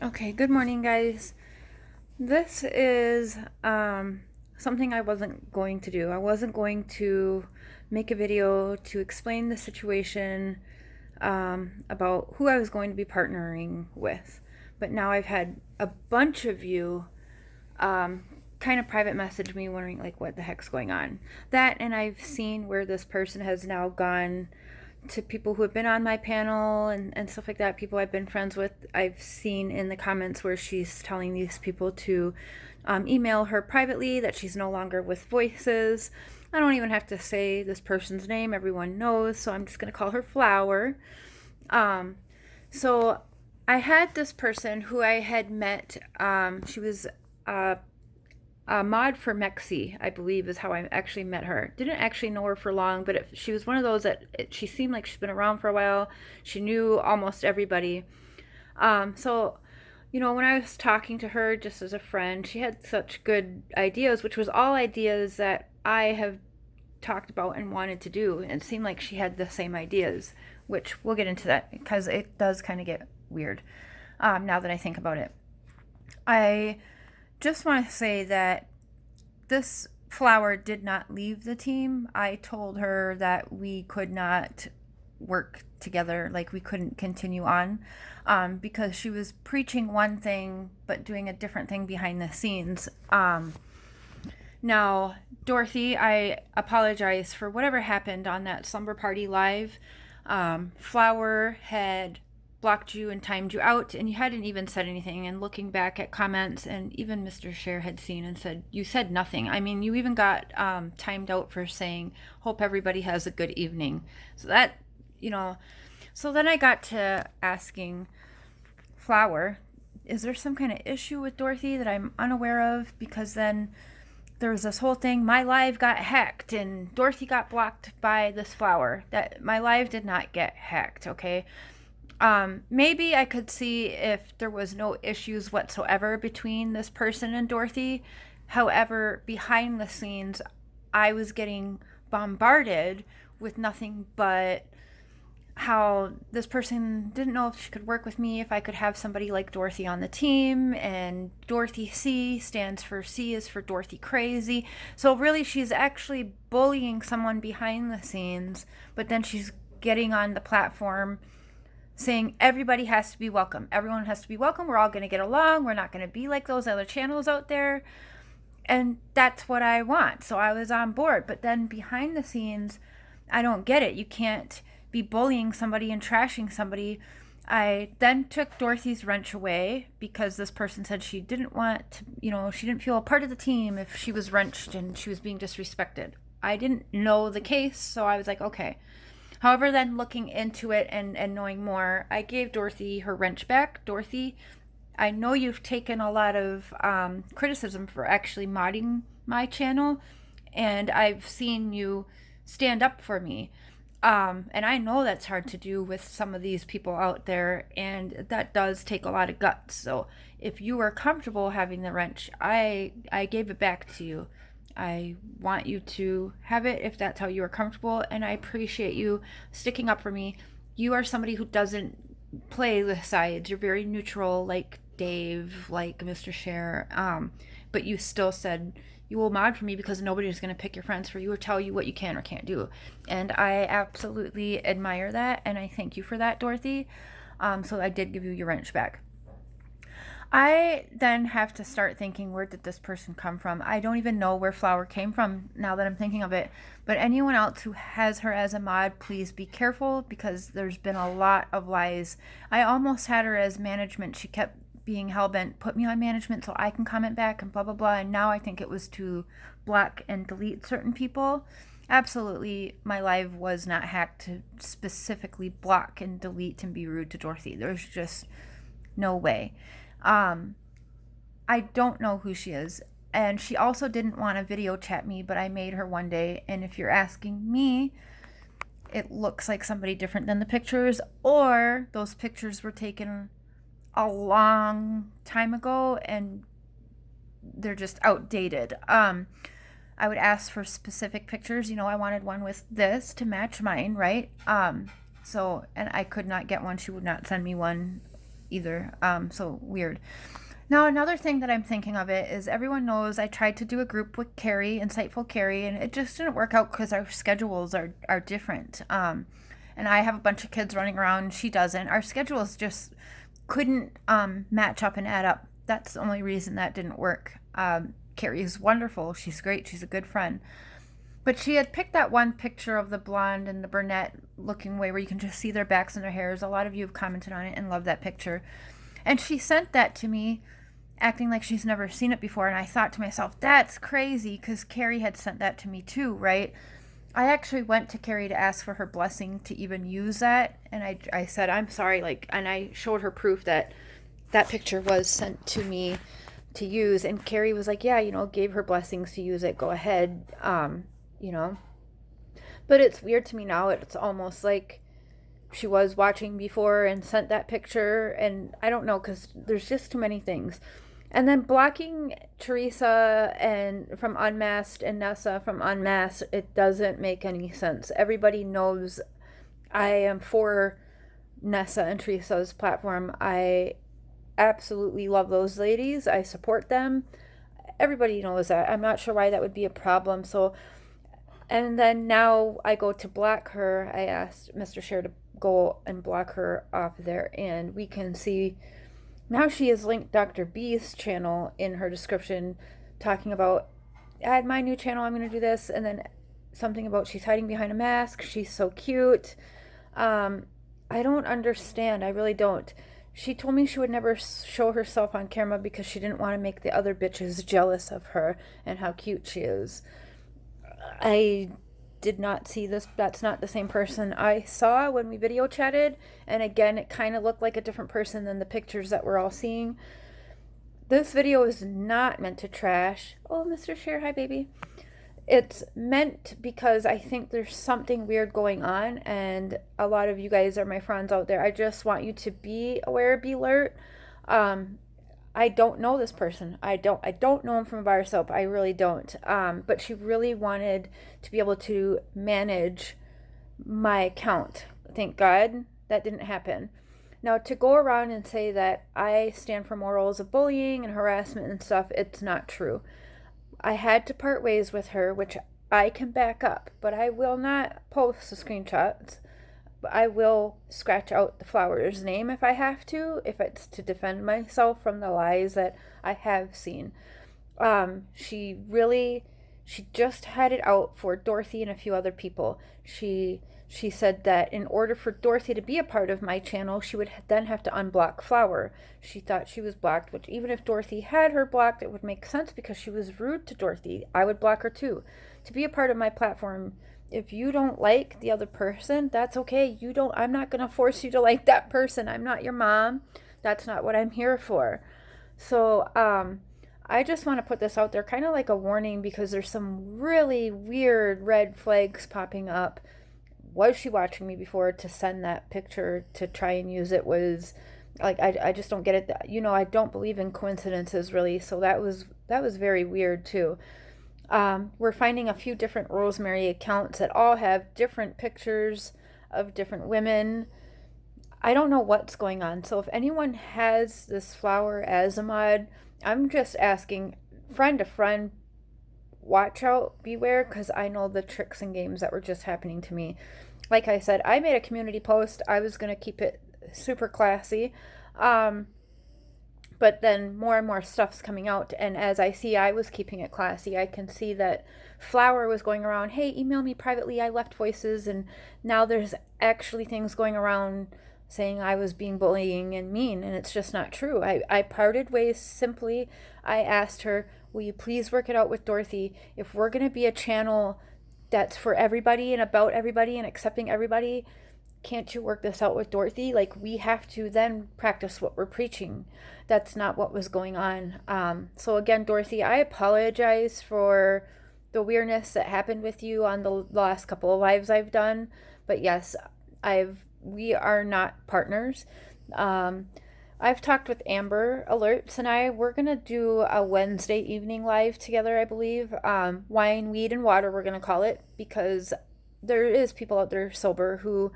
Okay, good morning, guys. This is something I wasn't going to do. I wasn't going to make a video to explain the situation about who I was going to be partnering with. But now I've had a bunch of you kind of private message me wondering, like, what the heck's going on. That, and I've seen where this person has now gone to people who have been on my panel and stuff like that, people I've been friends with. I've seen in the comments where she's telling these people to email her privately, that she's no longer with Voices. I don't even have to say this person's name, everyone knows, so I'm just going to call her Flower. So I had this person who I had met. She was a mod for Mexi, I believe, is how I actually met her. Didn't actually know her for long, but she was one of those that she seemed like she's been around for a while. She knew almost everybody. So, when I was talking to her just as a friend, she had such good ideas, which was all ideas that I have talked about and wanted to do. And it seemed like she had the same ideas, which we'll get into that because it does kind of get weird now that I think about it. I just want to say that this Flower did not leave the team. I told her that we could not work together, like we couldn't continue on, because she was preaching one thing but doing a different thing behind the scenes. Now, Dorothy, I apologize for whatever happened on that slumber party live. Flower had blocked you and timed you out, and you hadn't even said anything. And looking back at comments, and even Mr. Share had seen and said, you said nothing. I mean, you even got timed out for saying, hope everybody has a good evening. So that, so then I got to asking Flower, is there some kind of issue with Dorothy that I'm unaware of? Because then there was this whole thing, my live got hacked and Dorothy got blocked by this Flower. That my live did not get hacked, okay? Maybe I could see if there was no issues whatsoever between this person and Dorothy. However, behind the scenes, I was getting bombarded with nothing but how this person didn't know if she could work with me, if I could have somebody like Dorothy on the team, and Dorothy C stands for C is for Dorothy Crazy. So really, she's actually bullying someone behind the scenes, but then she's getting on the platform saying everybody has to be welcome. Everyone has to be welcome. We're all going to get along. We're not going to be like those other channels out there. And that's what I want. So I was on board. But then behind the scenes, I don't get it. You can't be bullying somebody and trashing somebody. I then took Dorothy's wrench away because this person said she didn't want to, she didn't feel a part of the team if she was wrenched and she was being disrespected. I didn't know the case, so I was like, okay. However, then looking into it and knowing more, I gave Dorothy her wrench back. Dorothy, I know you've taken a lot of criticism for actually modding my channel, and I've seen you stand up for me. And I know that's hard to do with some of these people out there, and that does take a lot of guts. So if you are comfortable having the wrench, I gave it back to you. I want you to have it if that's how you are comfortable, and I appreciate you sticking up for me. You are somebody who doesn't play the sides. You're very neutral, like Dave, like Mr. Share, but you still said you will mod for me because nobody's going to pick your friends for you or tell you what you can or can't do. And I absolutely admire that, and I thank you for that, Dorothy. So I did give you your wrench back. I then have to start thinking, where did this person come from? I don't even know where Flower came from now that I'm thinking of it. But anyone else who has her as a mod, please be careful because there's been a lot of lies. I almost had her as management. She kept being hellbent, put me on management so I can comment back and blah, blah, blah. And now I think it was to block and delete certain people. Absolutely, my live was not hacked to specifically block and delete and be rude to Dorothy. There's just no way. I don't know who she is. And she also didn't want to video chat me, but I made her one day. And if you're asking me, it looks like somebody different than the pictures, or those pictures were taken a long time ago and they're just outdated. I would ask for specific pictures. I wanted one with this to match mine, right? And I could not get one. She would not send me one either. So weird. Now, another thing that I'm thinking of it is everyone knows I tried to do a group with Carrie, Insightful Carrie, and it just didn't work out because our schedules are different. And I have a bunch of kids running around. She doesn't. Our schedules just couldn't match up and add up. That's the only reason that didn't work. Carrie is wonderful. She's great. She's a good friend. But she had picked that one picture of the blonde and the brunette looking way where you can just see their backs and their hairs. A lot of you have commented on it and loved that picture. And she sent that to me acting like she's never seen it before. And I thought to myself, that's crazy, because Carrie had sent that to me too, right? I actually went to Carrie to ask for her blessing to even use that. And I said, I'm sorry, and I showed her proof that that picture was sent to me to use. And Carrie was like, yeah, gave her blessings to use it. Go ahead. But it's weird to me now. It's almost like she was watching before and sent that picture. And I don't know, because there's just too many things. And then blocking Teresa and from Unmasked and Nessa from Unmasked, it doesn't make any sense. Everybody knows I am for Nessa and Teresa's platform. I absolutely love those ladies. I support them. Everybody knows that. I'm not sure why that would be a problem. So, and then now I go to block her. I asked Mr. Share to go and block her off there, and we can see now she has linked Dr. B's channel in her description, talking about, add my new channel, I'm going to do this, and then something about she's hiding behind a mask, she's so cute. I don't understand, I really don't. She told me she would never show herself on camera because she didn't want to make the other bitches jealous of her and how cute she is. I did not see this. That's not the same person I saw when we video chatted. And again, it kind of looked like a different person than the pictures that we're all seeing. This video is not meant to trash. Oh, Mr. Share, hi, baby. It's meant because I think there's something weird going on, and a lot of you guys are my friends out there. I just want you to be aware, be alert. I don't know this person. I don't know him from a bar of soap. I really don't. But she really wanted to be able to manage my account. Thank God that didn't happen. Now, to go around and say that I stand for morals of bullying and harassment and stuff, it's not true. I had to part ways with her, which I can back up, but I will not post the screenshots. I will scratch out the flower's name if I have to, if it's to defend myself from the lies that I have seen. She just had it out for Dorothy and a few other people. She said that in order for Dorothy to be a part of my channel, she would then have to unblock Flower. She thought she was blocked, which even if Dorothy had her blocked, it would make sense because she was rude to Dorothy. I would block her too. To be a part of my platform, if you don't like the other person, that's okay. I'm not going to force you to like that person. I'm not your mom. That's not what I'm here for. So, I just want to put this out there kind of like a warning, because there's some really weird red flags popping up. Was she watching me before to send that picture to try and use it? Was like, I just don't get it. I don't believe in coincidences really. So that was very weird too. We're finding a few different Rosemary accounts that all have different pictures of different women. I don't know what's going on. So if anyone has this Flower as a mod, I'm just asking, friend to friend, watch out, beware, because I know the tricks and games that were just happening to me. Like I said, I made a community post. I was going to keep it super classy. But then more and more stuff's coming out, and as I see I was keeping it classy, I can see that Flower was going around, hey, email me privately, I left voices, and now there's actually things going around saying I was being bullying and mean, and it's just not true. I parted ways simply. I asked her, will you please work it out with Dorothy? If we're going to be a channel that's for everybody and about everybody and accepting everybody, can't you work this out with Dorothy? Like, we have to then practice what we're preaching. That's not what was going on. So again, Dorothy, I apologize for the weirdness that happened with you on the last couple of lives I've done. But yes, we are not partners. I've talked with Amber Alerts and we're going to do a Wednesday evening live together, I believe. Wine, weed, and water, we're going to call it, because there is people out there sober who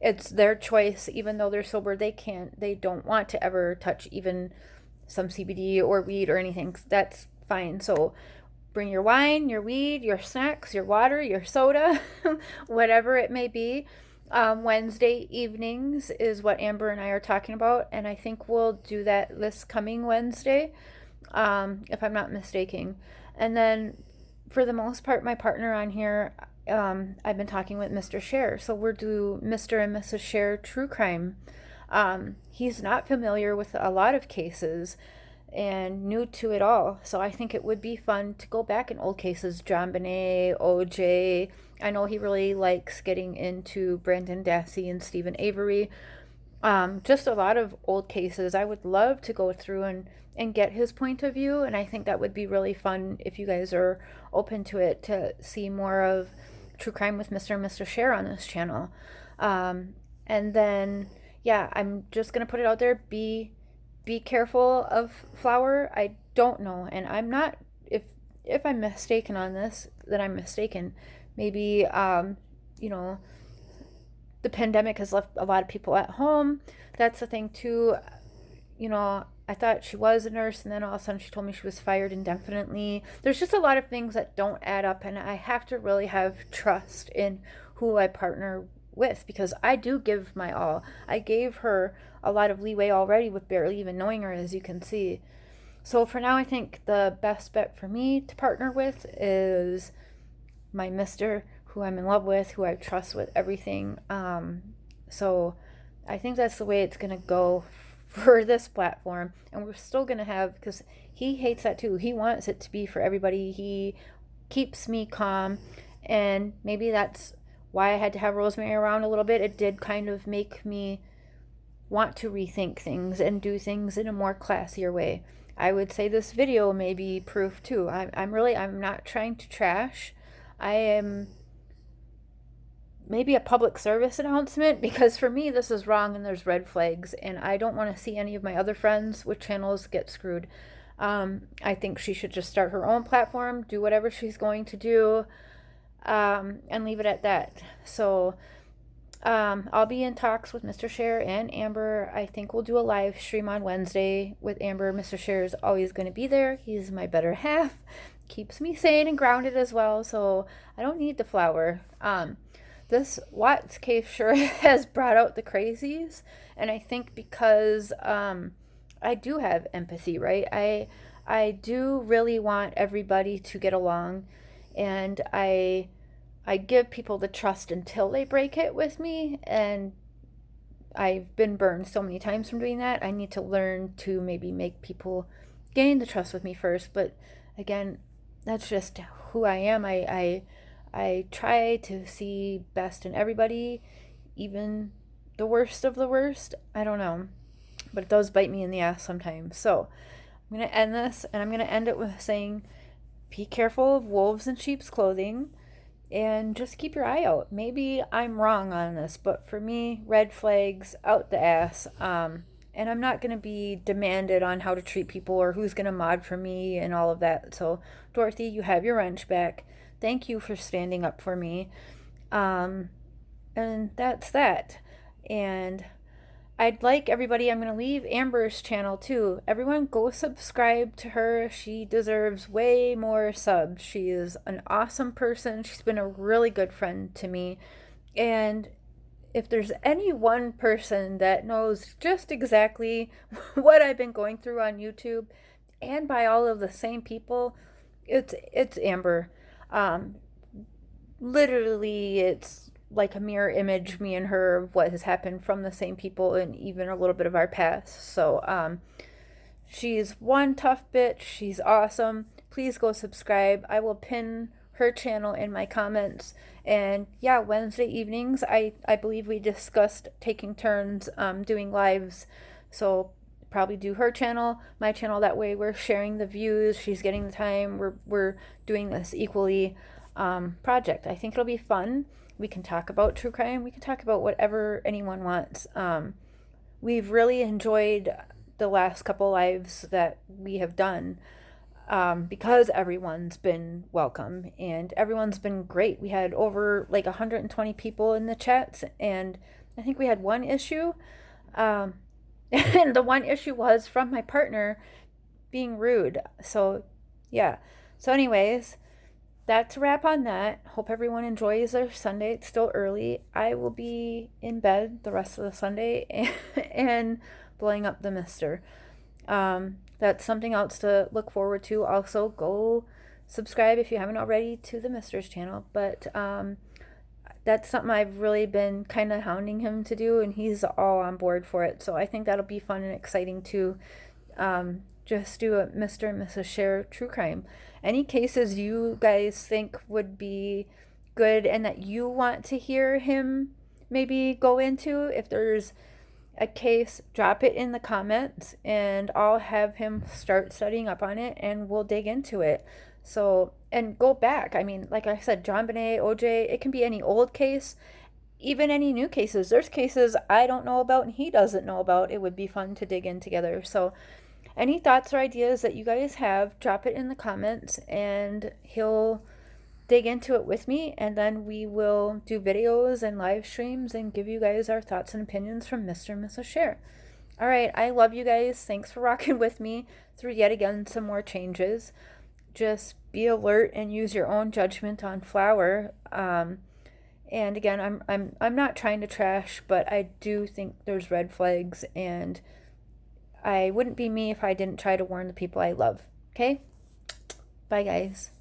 it's their choice. Even though they're sober, they don't want to ever touch even some CBD or weed or anything. That's fine. So bring your wine, your weed, your snacks, your water, your soda, whatever it may be. Wednesday evenings is what Amber and I are talking about, and I think we'll do that this coming Wednesday, if I'm not mistaken. And then, for the most part, my partner on here, I've been talking with Mr. Share, so we'll do Mr. and Mrs. Share True Crime. He's not familiar with a lot of cases and new to it all. So I think it would be fun to go back in old cases. John Bonet, OJ. I know he really likes getting into Brandon Dassey and Stephen Avery. Just a lot of old cases. I would love to go through and get his point of view. And I think that would be really fun if you guys are open to it, to see more of True Crime with Mr. and Mr. Share on this channel. And then, yeah, I'm just going to put it out there. Be careful of flour. I don't know, and I'm not, if I'm mistaken on this, then I'm mistaken. Maybe you know, the pandemic has left a lot of people at home. That's the thing too. You know, I thought she was a nurse, and then all of a sudden she told me she was fired indefinitely. There's just a lot of things that don't add up, and I have to really have trust in who I partner with, because I do give my all. I gave her a lot of leeway already with barely even knowing her, as you can see. So for now, I think the best bet for me to partner with is my Mr., who I'm in love with, who I trust with everything. So I think that's the way it's going to go for this platform. And we're still going to have, because he hates that too. He wants it to be for everybody. He keeps me calm. And maybe that's why I had to have Rosemary around a little bit. It did kind of make me want to rethink things and do things in a more classier way. I would say this video may be proof too. I'm not trying to trash. I am maybe a public service announcement, because for me this is wrong and there's red flags, and I don't want to see any of my other friends with channels get screwed. I think she should just start her own platform, do whatever she's going to do, and leave it at that. So I'll be in talks with Mr. Share and Amber. I think we'll do a live stream on Wednesday with Amber. Mr. Share is always going to be there. He's my better half. Keeps me sane and grounded as well, so I don't need the flour. This Watts case sure has brought out the crazies, and I think because I do have empathy, right? I do really want everybody to get along, and I give people the trust until they break it with me, and I've been burned so many times from doing that. I need to learn to maybe make people gain the trust with me first, but again, that's just who I am. I try to see best in everybody, even the worst of the worst. I don't know, but it does bite me in the ass sometimes. So I'm going to end this, and I'm going to end it with saying, be careful of wolves in sheep's clothing, and just keep your eye out. Maybe I'm wrong on this, but for me, red flags out the ass. And I'm not going to be demanded on how to treat people or who's going to mod for me and all of that. So, Dorothy, you have your wrench back. Thank you for standing up for me. And that's that. And I'd like everybody, I'm going to leave Amber's channel too. Everyone go subscribe to her. She deserves way more subs. She is an awesome person. She's been a really good friend to me. And if there's any one person that knows just exactly what I've been going through on YouTube, and by all of the same people, it's Amber. Literally, it's like a mirror image, me and her, of what has happened from the same people, and even a little bit of our past. So she's one tough bitch. She's awesome. Please go subscribe. I will pin her channel in my comments. And yeah, Wednesday evenings, I believe we discussed taking turns doing lives. So probably do her channel, my channel. That way we're sharing the views. She's getting the time. We're doing this equally project. I think it'll be fun. We can talk about true crime. We can talk about whatever anyone wants. We've really enjoyed the last couple lives that we have done, because everyone's been welcome and everyone's been great. We had over like 120 people in the chats, and I think we had one issue. Um, and the one issue was from my partner being rude. So, yeah. So, anyways, that's a wrap on that. Hope everyone enjoys their Sunday. It's still early. I will be in bed the rest of the Sunday and blowing up the mister. That's something else to look forward to. Also, go subscribe if you haven't already to the mister's channel. But that's something I've really been kind of hounding him to do, and he's all on board for it. So I think that'll be fun and exciting to just do a Mr. and Mrs. Share true crime. Any cases you guys think would be good and that you want to hear him maybe go into, if there's a case, drop it in the comments and I'll have him start studying up on it and we'll dig into it. So, and go back. I mean, like I said, John Bonet, OJ, it can be any old case, even any new cases. There's cases I don't know about and he doesn't know about. It would be fun to dig in together. So, any thoughts or ideas that you guys have, drop it in the comments and he'll dig into it with me, and then we will do videos and live streams and give you guys our thoughts and opinions from Mr. and Mrs. Share. All right, I love you guys. Thanks for rocking with me through yet again some more changes. Just be alert and use your own judgment on Flower. And again, I'm not trying to trash, but I do think there's red flags, and I wouldn't be me if I didn't try to warn the people I love. Okay? Bye, guys.